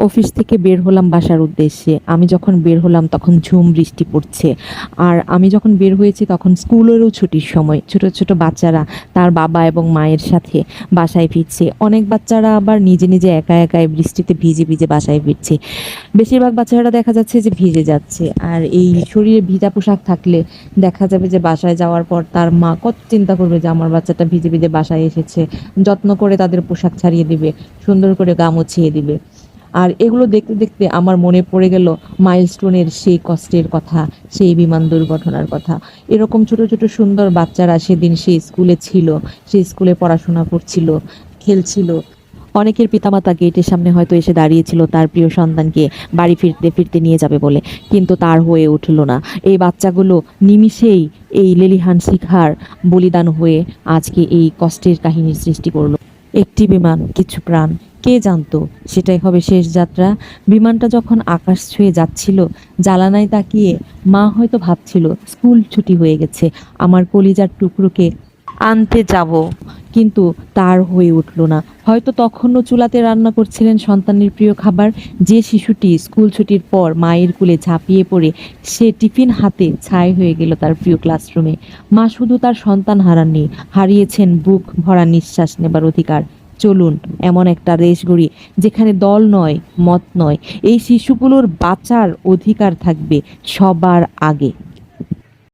Office থেকে বের হলাম বাসার উদ্দেশ্যে। আমি যখন বের হলাম তখন ঝুম বৃষ্টি পড়ছে। আর আমি যখন বের হয়েছি তখন স্কুলেরও ছুটির সময়। ছোট, ছোট বাচ্চারা তার বাবা এবং মায়ের সাথে বাসায় ফিরছে। অনেক বাচ্চারা আবার নিজে, নিজে একা, একাই বৃষ্টিতে ভিজে, ভিজে বাসায় ফিরছে। বেশিরভাগ বাচ্চারা দেখা যাচ্ছে যে ভিজে যাচ্ছে। আর এই শরীরে ভিজা পোশাক থাকলে দেখা যাবে যে বাসায় যাওয়ার পর তার মা কত চিন্তা করবে যে আমার বাচ্চাটা ভিজে, ভিজে বাসায় এসেছে। যত্ন করে তাদের পোশাক ছাড়িয়ে দিবে, সুন্দর করে গা মুছিয়ে দিবে। আর এগুলো দেখতে দেখতে আমার মনে পড়ে গেল মাইলস্টোনের সেই কষ্টের কথা, সেই বিমান দুর্ঘটনার কথা। এরকম ছোট ছোট সুন্দর বাচ্চারা সেদিন সেই স্কুলে ছিল, সেই স্কুলে পড়াশোনা করছিল, খেলছিল। অনেকের পিতামাতা গেটের সামনে হয়তো এসে দাঁড়িয়েছিল তার প্রিয় সন্তানকে বাড়ি ফিরতে ফিরতে নিয়ে যাবে বলে, কিন্তু তার হয়ে উঠল না। এই বাচ্চাগুলো নিমিষেই এই লেলিহান শিখার বলিদান হয়ে আজকে এই কষ্টের কাহিনীর সৃষ্টি করলো। একটি বিমান, কিছু প্রাণ, কে জানতো সেটাই হবে শেষ যাত্রা। বিমানটা যখন আকাশ ছুঁয়ে যাচ্ছিল, জানালায় তাকিয়ে মা হয়তো ভাবছিল স্কুল ছুটি হয়ে গেছে, আমার কলিজার টুকরোকে আনতে যাব, কিন্তু তার হয়ে উঠল না। হয়তো তখনও চুলাতে রান্না করছিলেন সন্তানের প্রিয় খাবার। যে শিশুটি স্কুল ছুটির পর মায়ের কোলে ঝাঁপিয়ে পড়ে সে টিফিন হাতে ছাই হয়ে গেল তার প্রিয় ক্লাসরুমে। মা শুধু তার সন্তান হারাননি, হারিয়েছেন বুক ভরা নিঃশ্বাস নেবার অধিকার। চলুন এমন একটা দেশ গড়ি যেখানে দল নয়, মত নয়, এই শিশুগুলোর বাঁচার অধিকার থাকবে সবার আগে।